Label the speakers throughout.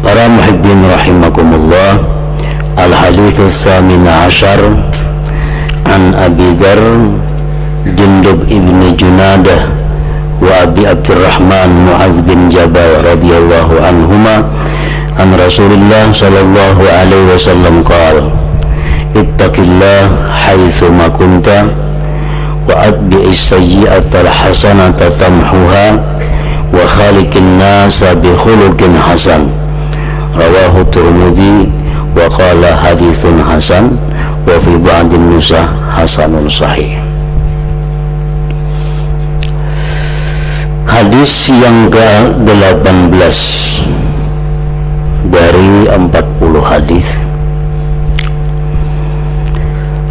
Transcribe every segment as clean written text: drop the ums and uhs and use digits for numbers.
Speaker 1: Para muhibbin rahimakumullah, al-haditsus samin asyar an Abi Dzar Jundub ibn Junadah wa Abi Abdurrahman Mu'adz bin Jabal radhiyallahu anhuma an Rasulillah sallallahu alaihi wasallam qala ittaqillah haitsu ma kunta wa atbi'is sayyi'atal hasanata tamhuha wa khaliqin nasa bi khuluqin hasan. Rawahu Tirmidzi wa qala haditsun hasan wa fi ba'din nusakh hasanun sahih. Hadis yang ke-18 dari 40 hadis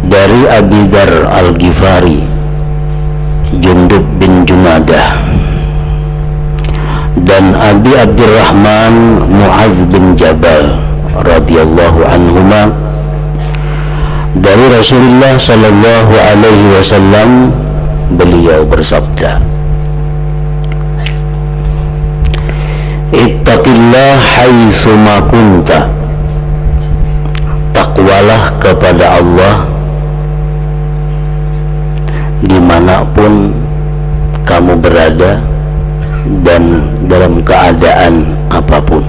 Speaker 1: dari Abi Dzar Al-Ghifari Jundub bin Junadah dan Abi Abdurrahman Mu'adz bin Jabal radhiyallahu anhuma dari Rasulullah sallallahu alaihi wasallam, beliau bersabda, ittaqillah haitsu ma kunta, takwalah kepada Allah dimanapun kamu berada dan dalam keadaan apapun.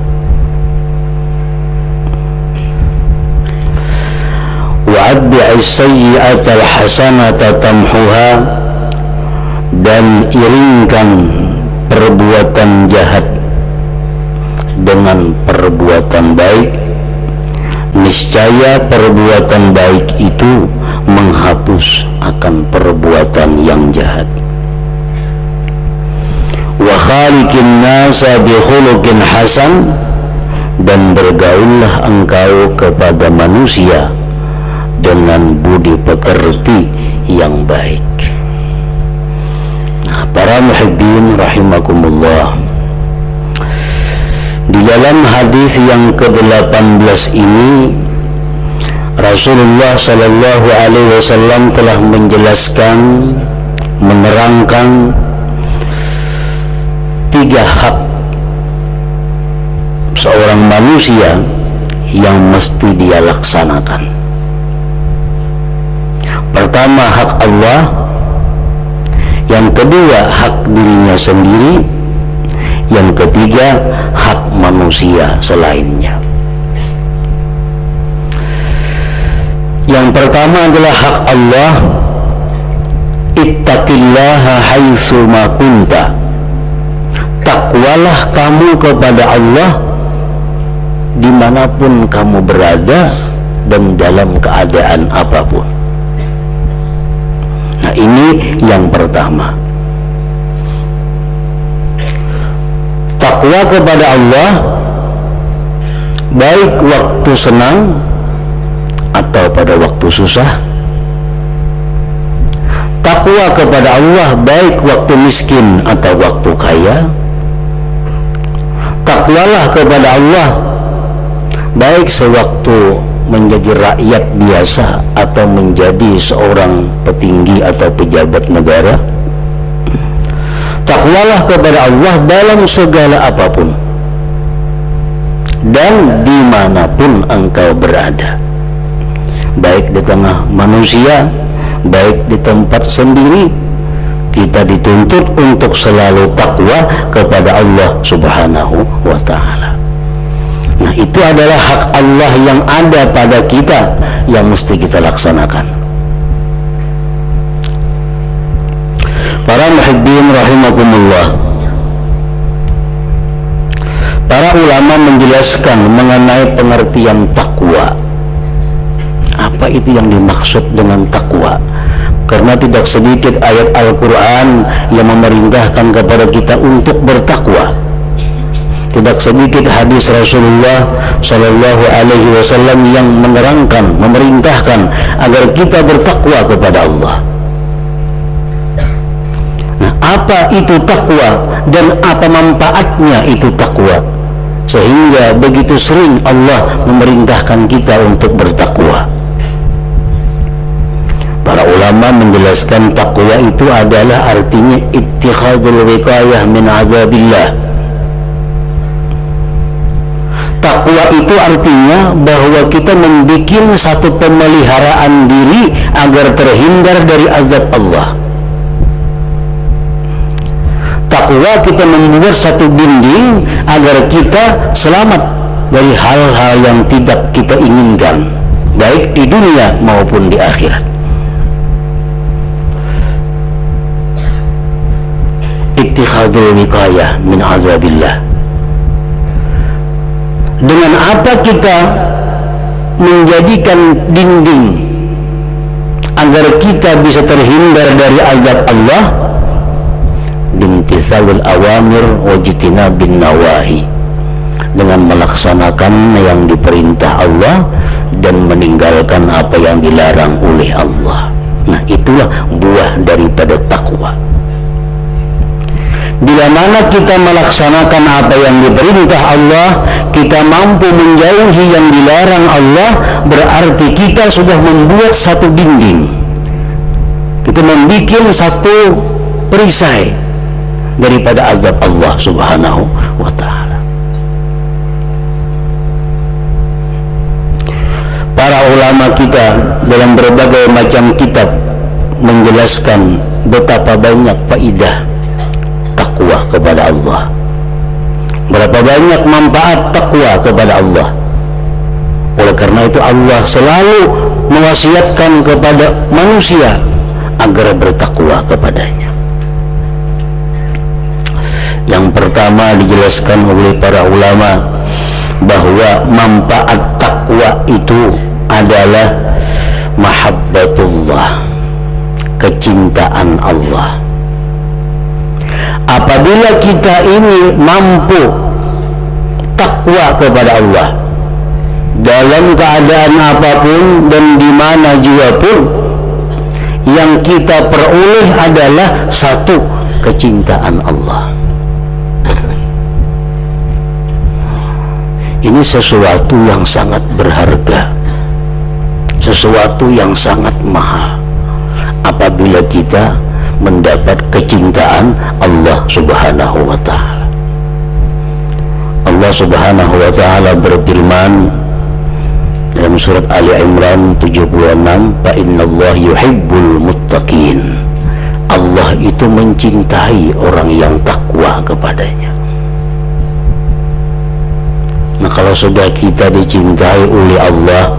Speaker 1: Wa atbi'is sayyi'atal hasanata tamhuha, dan iringkan perbuatan jahat dengan perbuatan baik, niscaya perbuatan baik itu menghapus akan perbuatan yang jahat. Wa khaliqin nasa bi khuluqin hasan, dan bergaullah engkau kepada manusia dengan budi pekerti yang baik. Nah, para muhibbin rahimakumullah, di dalam hadis yang ke-18 ini Rasulullah sallallahu alaihi wasallam telah menjelaskan, menerangkan 3 hak seorang manusia yang mesti dia laksanakan. Pertama, hak Allah. Yang kedua, hak dirinya sendiri. Yang ketiga, hak manusia selainnya. Yang pertama adalah hak Allah. Ittaqillaha haitsu ma kunta, takwalah kamu kepada Allah dimanapun kamu berada dan dalam keadaan apapun. Nah, ini yang pertama. Takwa kepada Allah baik waktu senang atau pada waktu susah. Takwa kepada Allah baik waktu miskin atau waktu kaya. Takwalah kepada Allah baik sewaktu menjadi rakyat biasa atau menjadi seorang petinggi atau pejabat negara. Takwalah kepada Allah dalam segala apapun dan dimanapun engkau berada, baik di tengah manusia, baik di tempat sendiri. Kita dituntut untuk selalu takwa kepada Allah subhanahu wa ta'ala. Nah, itu adalah hak Allah yang ada pada kita yang mesti kita laksanakan. Para muhibbin rahimakumullah, para ulama menjelaskan mengenai pengertian takwa. Apa itu yang dimaksud dengan takwa? Karena tidak sedikit ayat Al-Quran yang memerintahkan kepada kita untuk bertakwa. Tidak sedikit hadis Rasulullah Sallallahu Alaihi Wasallam yang menerangkan, memerintahkan agar kita bertakwa kepada Allah. Nah, apa itu takwa dan apa manfaatnya itu takwa, sehingga begitu sering Allah memerintahkan kita untuk bertakwa? Para ulama menjelaskan takwa itu adalah artinya ittikhadul wiqayah min azabillah. Takwa itu artinya bahwa kita membuat satu pemeliharaan diri agar terhindar dari azab Allah. Takwa kita membuat satu dinding agar kita selamat dari hal-hal yang tidak kita inginkan, baik di dunia maupun di akhirat. Ittikhadul wiqayah min azabillah. Dengan apa kita menjadikan dinding agar kita bisa terhindar dari azab Allah? Bimtithalul awamir wajtinabin nawahi, dengan melaksanakan yang diperintah Allah dan meninggalkan apa yang dilarang oleh Allah. Nah, itulah buah daripada takwa. Bila mana kita melaksanakan apa yang diperintah Allah, kita mampu menjauhi yang dilarang Allah, berarti kita sudah membuat satu dinding, kita membuat satu perisai daripada azab Allah subhanahu wa ta'ala. Para ulama kita dalam berbagai macam kitab menjelaskan betapa banyak faidah takwa kepada Allah, berapa banyak manfaat takwa kepada Allah. Oleh karena itu Allah selalu mewasiatkan kepada manusia agar bertakwa kepadanya. Yang pertama dijelaskan oleh para ulama bahwa manfaat takwa itu adalah mahabbatullah, kecintaan Allah. Apabila kita ini mampu takwa kepada Allah dalam keadaan apapun dan di mana juga pun, yang kita peroleh adalah satu, kecintaan Allah. Ini sesuatu yang sangat berharga, sesuatu yang sangat mahal apabila kita mendapat kecintaan Allah subhanahu wa ta'ala. Allah subhanahu wa ta'ala berfirman dalam surat Ali Imran 76, fa innallaha yuhibbul muttaqin. Allah itu mencintai orang yang takwa kepadanya. Nah, kalau sudah kita dicintai oleh Allah,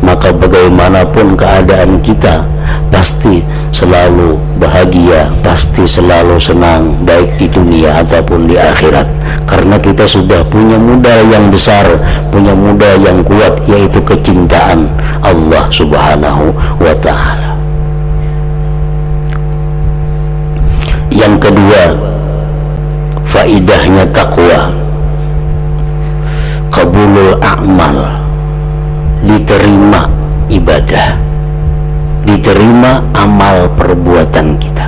Speaker 1: maka bagaimanapun keadaan kita pasti selalu bahagia, pasti selalu senang, baik di dunia ataupun di akhirat, karena kita sudah punya modal yang besar, punya modal yang kuat, yaitu kecintaan Allah subhanahu wa ta'ala. Yang kedua, faidahnya takwa, qabulul a'mal, diterima ibadah, diterima amal perbuatan kita.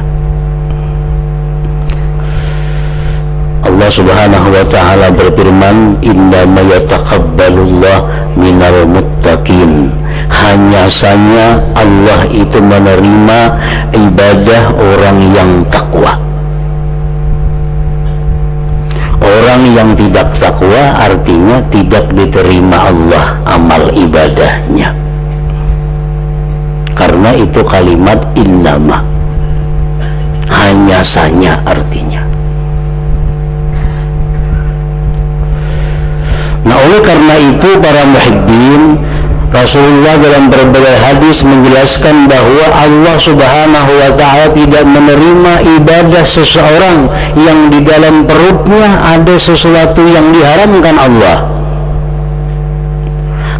Speaker 1: Allah subhanahu wa ta'ala berfirman, innama yataqabbalullah minal muttaqin. Hanya saja Allah itu menerima ibadah orang yang takwa. Orang yang tidak takwa artinya tidak diterima Allah amal ibadahnya. Karena itu kalimat innama, hanya saja artinya. Nah, oleh karena itu para muhibbin, Rasulullah dalam berbagai hadis menjelaskan bahwa Allah subhanahu wa ta'ala tidak menerima ibadah seseorang yang di dalam perutnya ada sesuatu yang diharamkan Allah.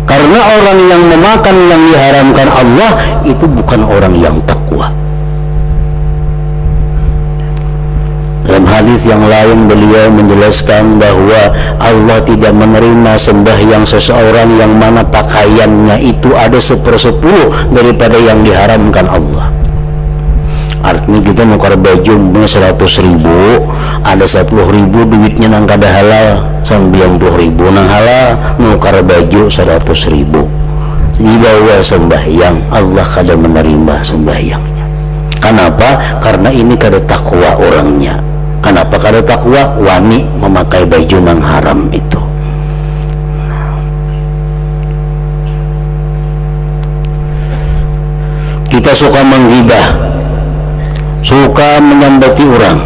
Speaker 1: Karena orang yang memakan yang diharamkan Allah itu bukan orang yang takwa. Dalam hadis yang lain beliau menjelaskan bahwa Allah tidak menerima sembahyang seseorang yang mana pakaiannya itu ada 1/10 daripada yang diharamkan Allah. Artinya kita nukar baju punya 100.000, ada 10.000 duitnya nang kada halal, 90.000 nang halal, nukar baju 100.000. Dibawa sembahyang, Allah kada menerima sembahyangnya. Kenapa? Karena ini kada takwa orangnya. Kenapa kada takwa? Wani memakai baju nang haram itu. kita suka menggibah, suka menyambati orang,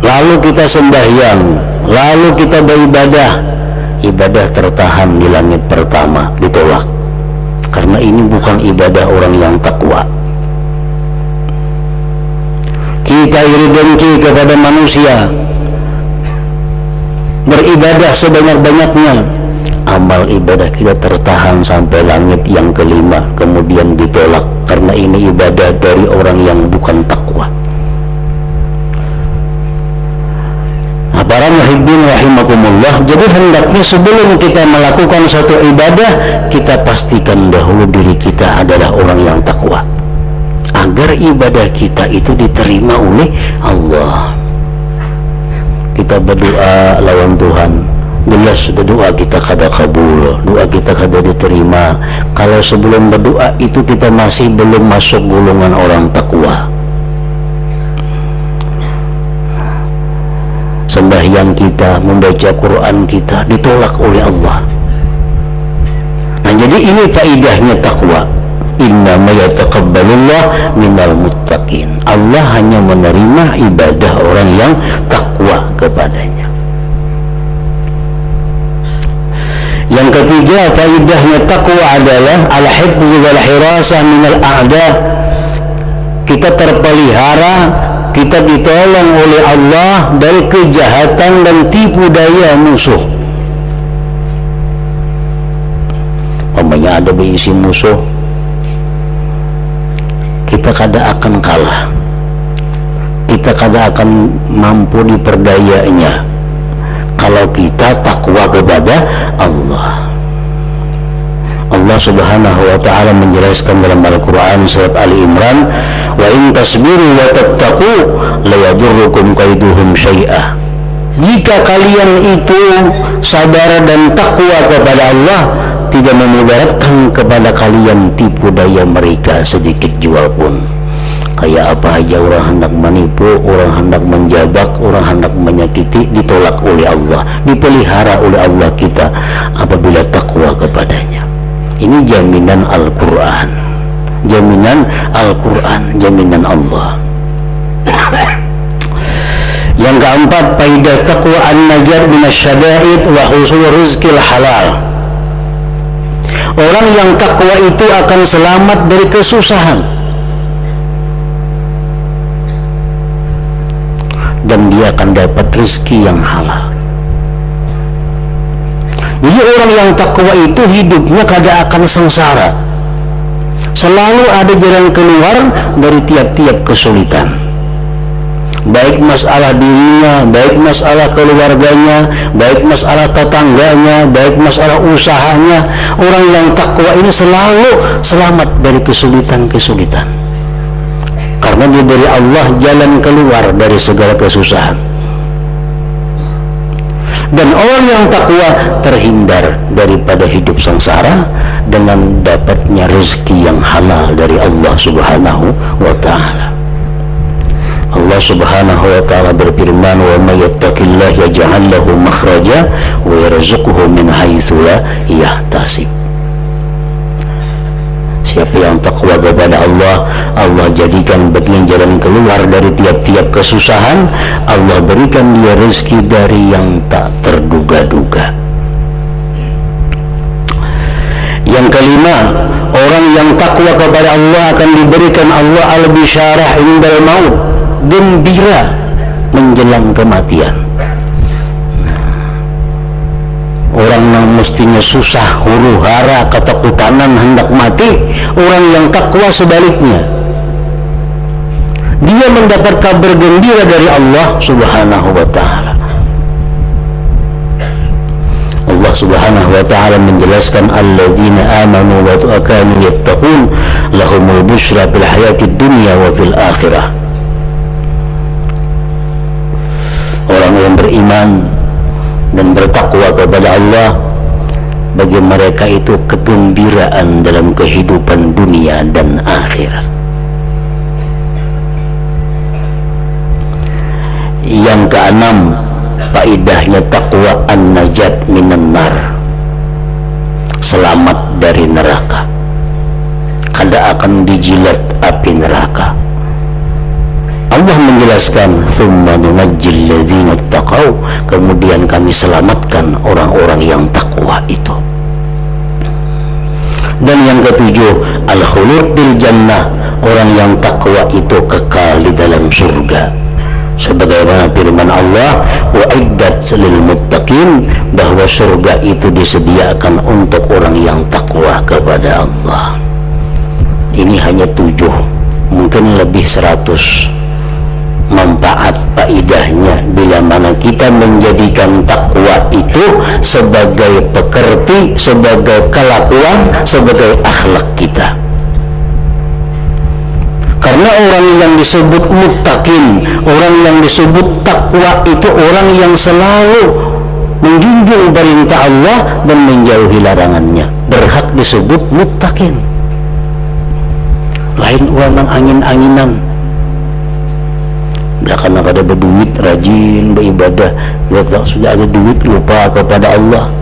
Speaker 1: lalu kita sembahyang, lalu kita beribadah, ibadah tertahan di langit pertama, ditolak karena ini bukan ibadah orang yang takwa. Kita iri dengki kepada manusia, beribadah sebanyak-banyaknya, amal ibadah kita tertahan sampai langit yang kelima, kemudian ditolak karena ini ibadah dari orang yang bukan takwa. Nah, para muhibbin rahimakumullah, jadi hendaknya sebelum kita melakukan suatu ibadah, kita pastikan dahulu diri kita adalah orang yang takwa, agar ibadah kita itu diterima oleh Allah. Kita berdoa lawan Tuhan, jelas sudah doa kita kada kabul, doa kita kada diterima kalau sebelum berdoa itu kita masih belum masuk golongan orang takwa. Sembahyang kita, membaca Quran kita ditolak oleh Allah. Nah, jadi ini faidahnya takwa. Innama yataqabbalullah minal muttaqin. Allah hanya menerima ibadah orang yang takwa kepadanya. Yang ketiga, faidahnya takwa adalah al-hifz wal hirasah minal a'da. Kita terpelihara, kita ditolong oleh Allah dari kejahatan dan tipu daya musuh. Umpamanya ada berisi musuh, kita kada akan kalah, kita kada akan mampu diperdayanya kalau kita takwa kepada Allah. Allah Subhanahu wa ta'ala menjelaskan dalam Al-Quran surat Ali Imran, wa in tasbiru wa tattaqu la yadurrukum kaiduhum syai'ah. Jika kalian itu sabar dan takwa kepada Allah, tidak memudaratkan kepada kalian tipu daya mereka sedikit jua pun. Kayak apa aja orang hendak menipu, orang hendak menjabak, orang hendak menyakiti, ditolak oleh Allah, dipelihara oleh Allah kita apabila takwa kepadanya. Ini jaminan Al-Quran, jaminan Al-Quran, jaminan Allah. Yang keempat, faidah taqwa an-najar minasyada'id wa husul rizqil halal. Orang yang takwa itu akan selamat dari kesusahan dan dia akan dapat rezeki yang halal. Jadi orang yang takwa itu hidupnya kada akan sengsara, selalu ada jalan keluar dari tiap-tiap kesulitan, baik masalah dirinya, baik masalah keluarganya, baik masalah tetangganya, baik masalah usahanya. Orang yang takwa ini selalu selamat dari kesulitan-kesulitan karena diberi Allah jalan keluar dari segala kesusahan. Dan orang yang takwa terhindar daripada hidup sengsara dengan dapatnya rezeki yang halal dari Allah Subhanahu wa ta'ala. Allah Subhanahu wa ta'ala berfirman, wa may yattaqillah yaj'al lahu makhraja wa yarzuqhu min haitsu la yahtasib. Siapa yang takwa kepada Allah, Allah jadikan bagian jalan keluar dari tiap-tiap kesusahan. Allah berikan dia rezeki dari yang tak terduga-duga. Yang kelima, orang yang takwa kepada Allah akan diberikan Allah al-bisyarah indal maut, gembira menjelang kematian. Orang yang mestinya susah, huru hara, ketakutanan hendak mati, orang yang takwa sebaliknya, dia mendapat kabar gembira dari Allah Subhanahu wa ta'ala. Allah Subhanahu wa ta'ala menjelaskan, alladzina amanu wa kanu yattaqun lahumul busyra fil hayatid dunya wa fil akhirah. Orang yang beriman dan bertakwa kepada Allah, bagi mereka itu kegembiraan dalam kehidupan dunia dan akhirat. Yang keenam, faidahnya takwa an-najat minan nar, selamat dari neraka. Kan kada akan dijilat api neraka. Allah menjelaskan, "Tsumma nunajjil ladzina taqaw," kemudian kami selamatkan orang-orang yang takwa itu. Dan yang ketujuh, al-khulud bil jannah, orang yang takwa itu kekal di dalam surga. Sebagaimana firman Allah, "Wa'iddat lil muttaqin," bahwa surga itu disediakan untuk orang yang takwa kepada Allah. Ini hanya 7, mungkin lebih 100 manfaat faidahnya bila mana kita menjadikan takwa itu sebagai pekerti, sebagai kelakuan, sebagai akhlak kita. Karena orang yang disebut muttaqin, orang yang disebut takwa itu orang yang selalu menjunjung perintah Allah dan menjauhi larangannya, berhak disebut muttaqin. Lain orang angin-anginan, karena kada berduit rajin beribadah, bila sudah ada duit lupa kepada Allah,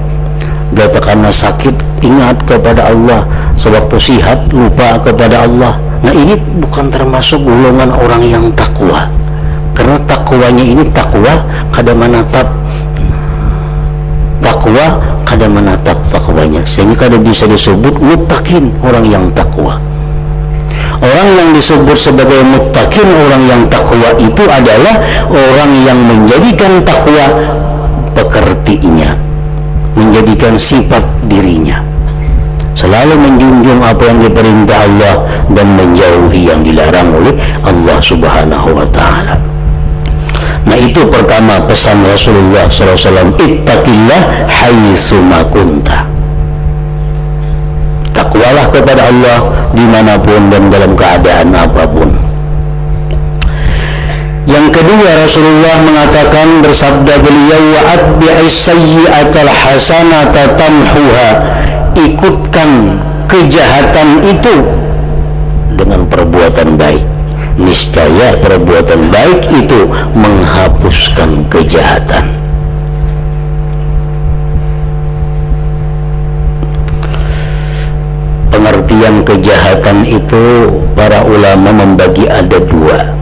Speaker 1: bila karena sakit ingat kepada Allah, sewaktu sihat lupa kepada Allah. Nah, ini bukan termasuk golongan orang yang takwa, karena takwanya ini takwa kada menatap takwa, kada menatap takwanya, sehingga kada bisa disebut muttaqin, orang yang takwa. Orang yang disebut sebagai muttaqin, orang yang takwa itu adalah orang yang menjadikan takwa pekertinya, menjadikan sifat dirinya, selalu menjunjung apa yang diperintah Allah dan menjauhi yang dilarang oleh Allah Subhanahu wa ta'ala. Nah, itu pertama pesan Rasulullah SAW, ittaqillah haitsu ma kunta. Takwalah kepada Allah dimanapun dan dalam keadaan apapun. Yang kedua, Rasulullah mengatakan, bersabda beliau, wa atbi'is sayyi'atal hasanata tamhuha, ikutkan kejahatan itu dengan perbuatan baik, niscaya perbuatan baik itu menghapuskan kejahatan. Pengertian kejahatan itu para ulama membagi ada 2.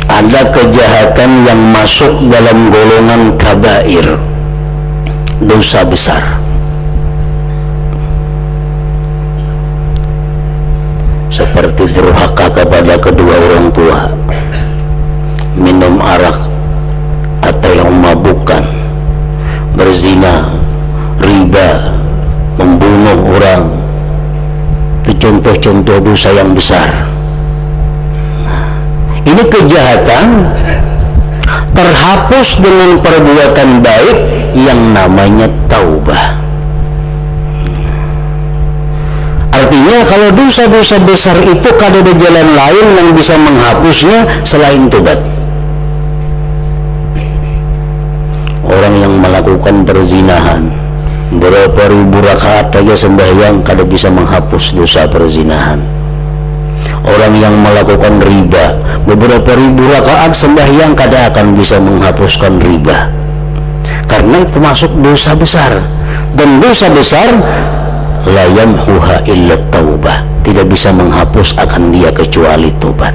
Speaker 1: Ada kejahatan yang masuk dalam golongan kabair, dosa besar. Seperti durhaka kepada kedua orang tua, minum arak atau yang memabukkan, berzina, riba, membunuh orang. Itu contoh-contoh dosa yang besar. Nah, ini kejahatan terhapus dengan perbuatan baik yang namanya taubah. Artinya kalau dosa-dosa besar itu kada ada jalan lain yang bisa menghapusnya selain tobat. Orang yang melakukan perzinahan, berapa ribu rakaat saja sembahyang kada bisa menghapus dosa perzinahan. Orang yang melakukan riba, beberapa ribu rakaat sembahyang kada akan bisa menghapuskan riba, karena itu masuk dosa besar. Dan dosa besar la yamhuha illa taubah, tidak bisa menghapus akan dia kecuali tobat.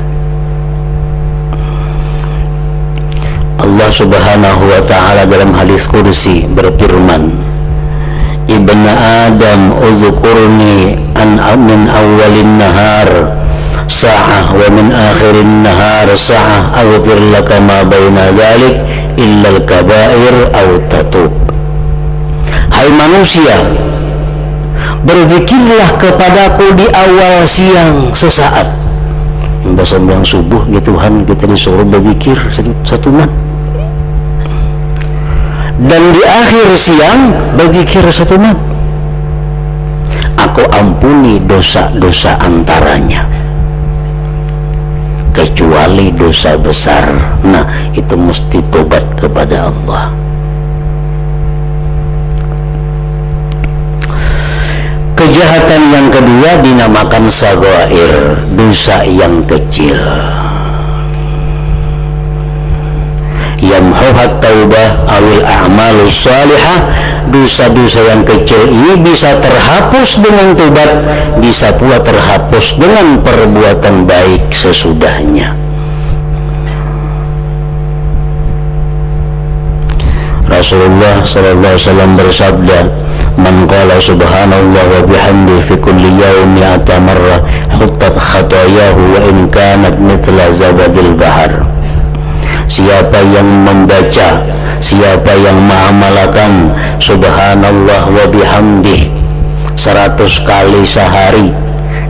Speaker 1: Allah Subhanahu wa ta'ala dalam hadis qudsi berfirman, Ibn Adam uzkurni min awalin nahar sa'ah wa min akhirin nahar sa'ah aghfir laka ma baina dhalik illa al-kabair aw tatub. Hai manusia, berzikirlah kepadaku di awal siang sesaat. Bahasa yang subuh ya Tuhan, kita disuruh berzikir satu mat. Dan di akhir siang berzikir satu mat. Aku ampuni dosa-dosa antaranya, kecuali dosa besar. Nah, itu mesti tobat kepada Allah. Kejahatan yang kedua dinamakan saghair, dosa yang kecil. Yamhuhat taubah awil a'malus salihah dosa-dosa yang kecil ini bisa terhapus dengan tobat, bisa pula terhapus dengan perbuatan baik sesudahnya. Rasulullah sallallahu alaihi wasallam bersabda, "Man qala subhanallah wa bihamdihi fi kulli yawmin mi'ata marrah huttat khatayahu wa in kanat mithla zabadil bahar." Siapa yang membaca, siapa yang mengamalkan subhanallah wa bihamdihi 100 kali sehari,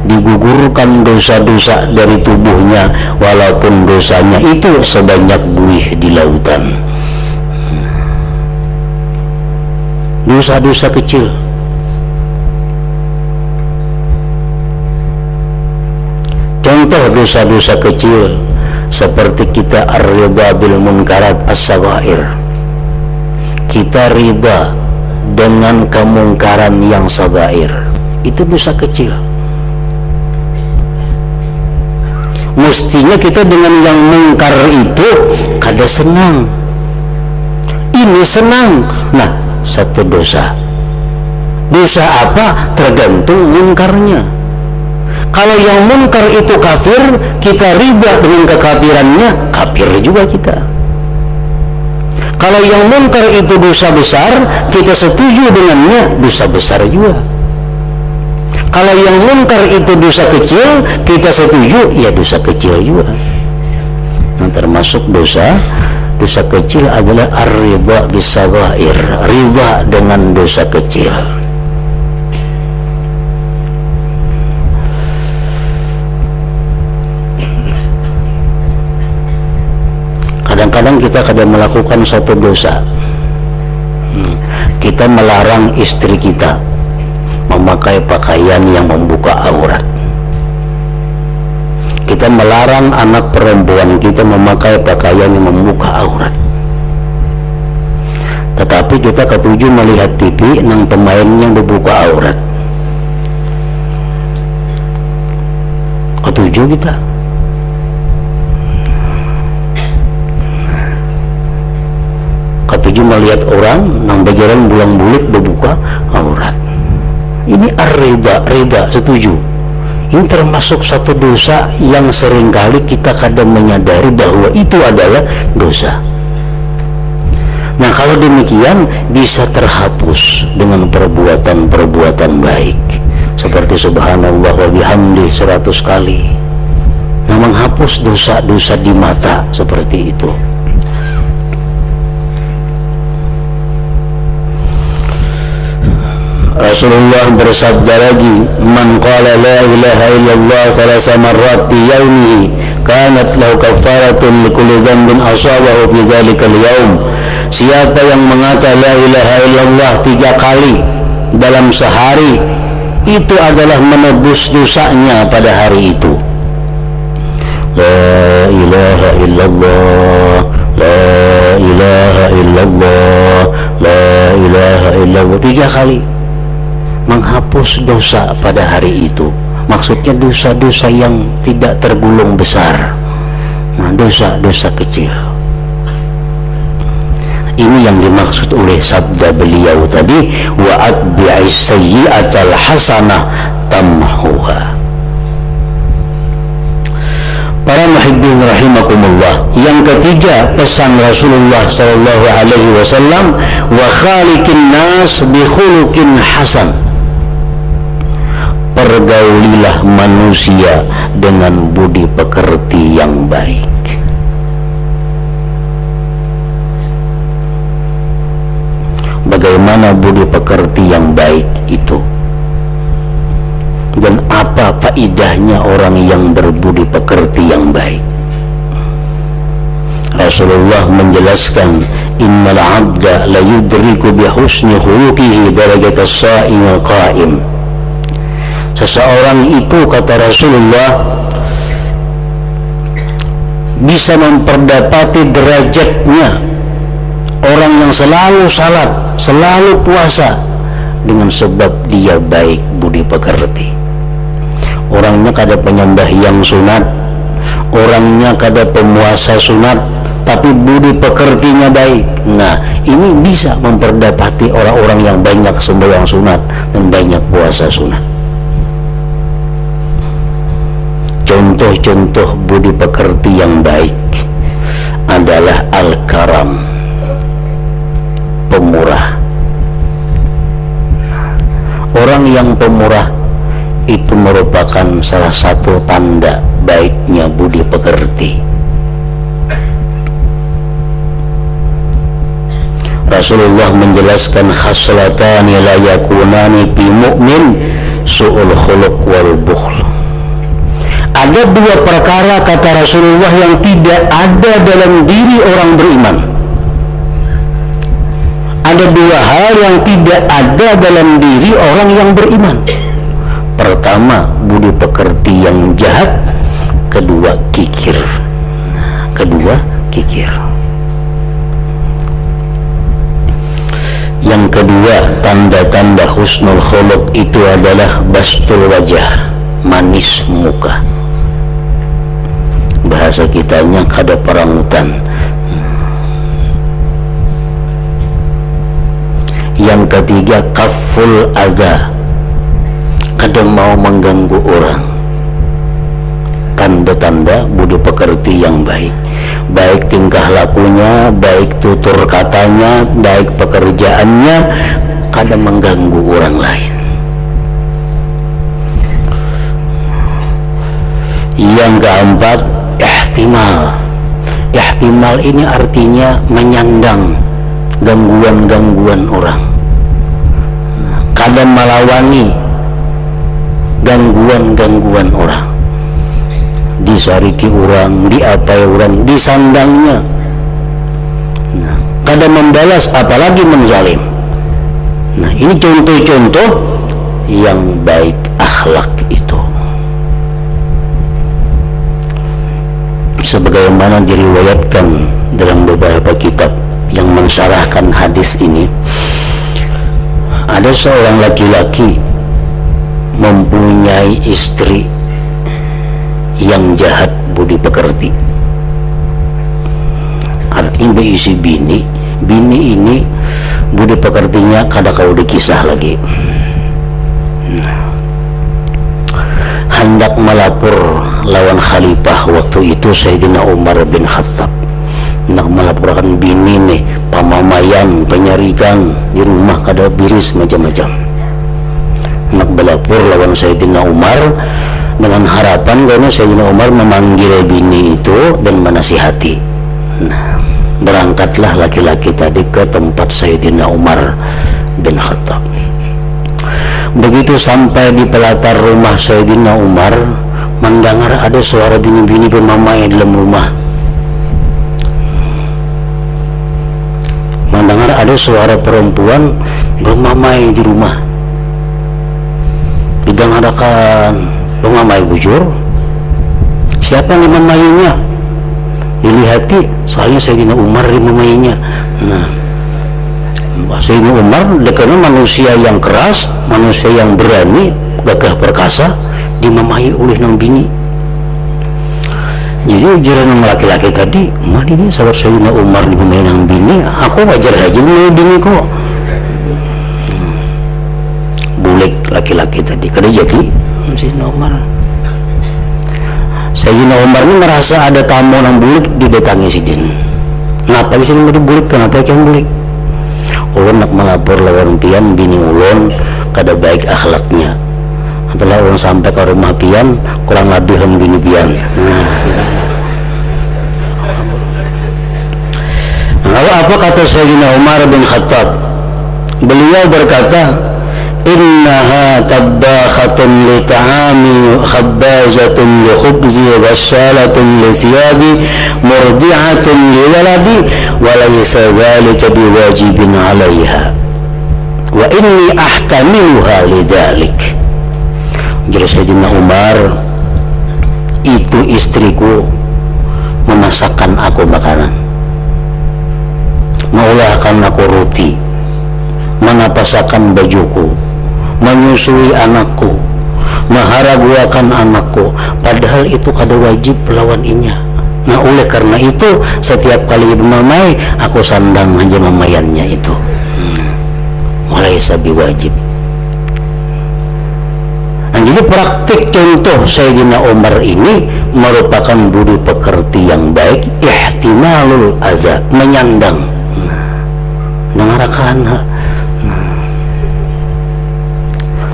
Speaker 1: digugurkan dosa-dosa dari tubuhnya walaupun dosanya itu sebanyak buih di lautan. Dosa-dosa kecil. Contoh dosa-dosa kecil seperti kita ar-ridha bil munkarat as-saghair. Kita ridha dengan kemungkaran yang sagair. Itu dosa kecil. Mestinya kita dengan yang mungkar itu kada senang. Ini senang. Nah, satu dosa. Dosa apa? Tergantung mungkarnya. Kalau yang munkar itu kafir, kita riba dengan kekafirannya, kafir juga kita. Kalau yang munkar itu dosa besar, kita setuju dengannya, dosa besar juga. Kalau yang munkar itu dosa kecil, kita setuju, ya dosa kecil juga. Nah, termasuk dosa kecil adalah ar-ridha bis-saghair, ridha dengan dosa kecil. Kadang-kadang kita kadang melakukan satu dosa. Kita melarang istri kita memakai pakaian yang membuka aurat. Kita melarang anak perempuan kita memakai pakaian yang membuka aurat. Tetapi kita ketujuh melihat TV nang pemain yang membuka aurat. Ketujuh kita. Ketujuh melihat orang nang berjalan bulang-bulit membuka aurat. Ini ar-ridha, ridha, setuju. Ini termasuk satu dosa yang seringkali kita kadang menyadari bahwa itu adalah dosa. Nah, kalau demikian bisa terhapus dengan perbuatan-perbuatan baik. Seperti subhanallah wa bihamdi 100 kali. Nah, menghapus dosa-dosa di mata seperti itu. Rasulullah bersabda lagi, "Man qala la ilaha illallah 3 marrat fi yawmihi kanat lahu kafaratun likulli dhanbin asabahu fi dzalikal yaum." Siapa yang mengata la ilaha illallah 3 kali dalam sehari, itu adalah menebus dosanya pada hari itu. La ilaha illallah, la ilaha illallah, la ilaha illallah 3 kali. Menghapus dosa pada hari itu. Maksudnya dosa-dosa yang tidak tergolong besar. Nah, dosa-dosa kecil. Ini yang dimaksud oleh sabda beliau tadi, wa atbi'is sayyi'atal hasanah tamhuha. Para muhibbin rahimakumullah, yang ketiga pesan Rasulullah sallallahu alaihi wasallam, wa khaliqin nas bi khuluqin hasan. Pergaulilah manusia dengan budi pekerti yang baik. Bagaimana budi pekerti yang baik itu? Dan apa faedahnya orang yang berbudi pekerti yang baik? Rasulullah menjelaskan, innal abda la yudriku bi husni khuluqihi darajat as-sha'im al-qa'im. Seseorang itu, kata Rasulullah, bisa memperdapati derajatnya orang yang selalu salat, selalu puasa, dengan sebab dia baik budi pekerti. Orangnya kada penyembah yang sunat, orangnya kada pemuasa sunat, tapi budi pekertinya baik. Nah, ini kami bisa memperdapati orang-orang yang banyak sembahyang sunat dan banyak puasa sunat. Contoh-contoh budi pekerti yang baik adalah al-karam, pemurah. Orang yang pemurah itu merupakan salah satu tanda baiknya budi pekerti. Rasulullah menjelaskan khaslatani la yakunani fi mu'min su'ul khuluq wal bukhl. Ada dua perkara, kata Rasulullah, yang tidak ada dalam diri orang beriman. Ada dua hal yang tidak ada dalam diri orang yang beriman. Pertama, budi pekerti yang jahat. Kedua, kikir. Yang kedua, tanda-tanda husnul khuluq itu adalah bastul wajah, manis muka. Bahasa kitanya kada parangutan. Yang ketiga, kaful aza, kada mau mengganggu orang. Tanda-tanda budi pekerti yang baik, baik tingkah lakunya, baik tutur katanya, baik pekerjaannya, kada mengganggu orang lain. Yang keempat, ihtimal ini artinya menyandang gangguan-gangguan orang, kada melawani gangguan-gangguan orang, disariki orang, diapai orang, disandangnya, kada membalas apalagi menzalim. Nah, ini contoh-contoh yang baik akhlak itu. Sebagaimana diriwayatkan dalam beberapa kitab yang mensyarahkan hadis ini, ada seorang laki-laki mempunyai istri yang jahat budi pekerti. Artinya berisi bini ini budi pekertinya kada kau dikisah lagi. Hendak melapor lawan khalifah waktu itu Sayyidina Umar bin Khattab, hendak melaporkan bini nih pamamayan, penyarikan di rumah kada biris macam-macam. Hendak berlapor lawan Sayyidina Umar dengan harapan karena Sayyidina Umar memanggil bini itu dan menasihati. Nah, berangkatlah laki-laki tadi ke tempat Sayyidina Umar bin Khattab. Begitu sampai di pelatar rumah Sayyidina Umar, mendengar ada suara bini-bini bermamai dalam rumah. Mendengar ada suara perempuan bermamai di rumah. Didengarkan bermamai bujur. Siapa yang memamainya? Dilihati, soalnya Sayyidina Umar memamainya. Nah, Sayyidina Umar dekatnya manusia yang keras, manusia yang berani, gagah perkasa, dimamai oleh nang bini. Jadi ujaran laki-laki tadi, "Mah ini sahabat Sayyidina Umar dimamai nang bini, aku wajar aja memamai bini kok." Bulik laki-laki tadi, kada jadi Sayyidina Umar. Sayyidina Umar ini merasa ada tamu nang bulik, didatangi sidin. Kenapa bisa mau dibulik? Kenapa yang bulik? Ulun nak melapor lawan pian bini ulun kada baik akhlaknya. Setelah ulun sampai ke rumah pian kurang lebih yang bini pian. Lalu apa kata Sayyidina Umar bin Khattab? Beliau berkata, "Innaha tabbakhatun li ta'ami, khabbazatun li khubzi, ghassalatun li thiyabi, murdi'atun li waladi, wa laysa dhalika biwajibin 'alayha, wa inni ahtamiluha lidhalik." Jadi Sayyidina Umar, itu istriku memasakkan aku makanan, mengolahkan aku roti, menapasakan bajuku, menyusui anakku, maharaguakan anakku, padahal itu kada wajib lawan inya. Nah, oleh karena itu setiap kali mamai aku sandang aja mamayannya itu. sabi wajib. Nah, jadi praktik contoh Sayyidina Umar ini merupakan budi pekerti yang baik, ihtimalul adza, menyandang. Nangarakan.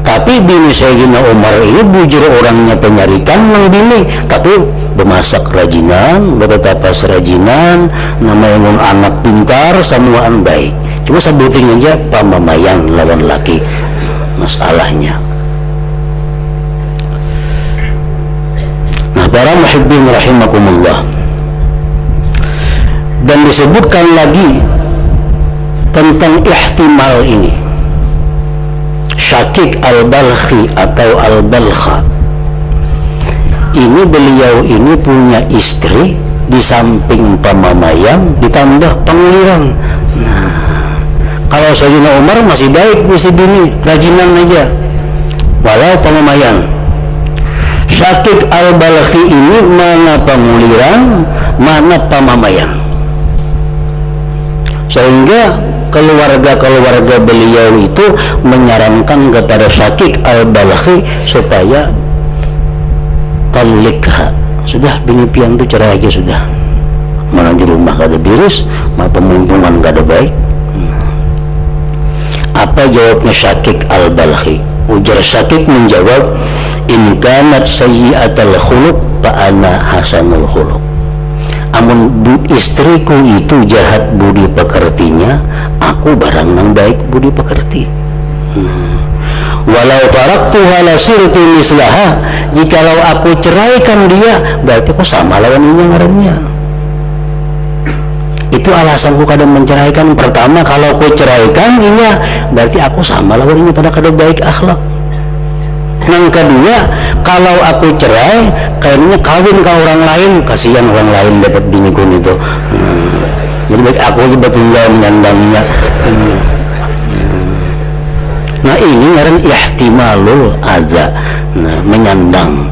Speaker 1: Tapi bini Sayyidina Umar ini bujur orangnya penyarikan nang bini, tapi bemasak rajinan, bertapas rajinan, namanya anak pintar, samuaan baik. Cuma sebutin aja pamamayan lawan laki masalahnya. Nah, para muhibbin rahimakumullah, dan disebutkan lagi tentang ihtimal ini. Syakik al-Balkhi atau al-Balkha ini, beliau ini punya istri, di samping pamamayan ditambah penguliran. Nah, kalau Sayyidina Umar masih baik, bisa bini rajinan aja walau pamamayan. Syakik al-Balkhi ini mana penguliran, mana pamamayan, sehingga keluarga beliau itu menyarankan kepada Syakik al-Balkhi supaya talikha, sudah bini pian itu cerai aja sudah, mana di rumah gak ada biris, mana pemungkungan gak ada baik. Apa jawabnya Syakik al-Balkhi? Ujar Syakik menjawab, in kanat sayyi'atal khuluq fa ana hasanul khuluq. Amun istriku itu jahat budi pekertinya, aku barang nang baik budi pekerti. Walau faraktuha lasirtu mislaha, jikalau aku ceraikan dia, berarti aku sama lawan ini ngarannya. Itu alasanku kadang menceraikan. Pertama, kalau aku ceraikan ini, berarti aku sama lawan ini pada kada baik akhlak. Yang kedua, kalau aku cerai, kayaknya kawin ke orang lain, kasihan orang lain dapat binikun itu. Jadi baik aku juga tinggal menyandangnya. Nah, ini ngaran ihtimalul adza, menyandang.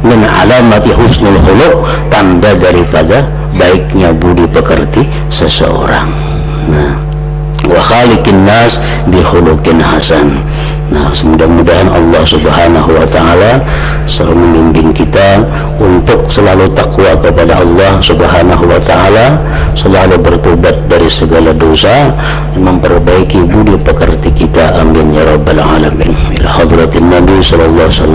Speaker 1: Min alamati husnul khuluq, tanda daripada baiknya budi pekerti seseorang. Nah, wa khaliqin nas bi khuluqin hasan. Nah, mudah-mudahan Allah Subhanahu wa taala selalu membimbing kita untuk selalu takwa kepada Allah Subhanahu wa taala, selalu bertobat dari segala dosa, memperbaiki budi pekerti kita. Amin ya rabbal alamin. Ila hadratin Nabi sallallahu alaihi wasallam.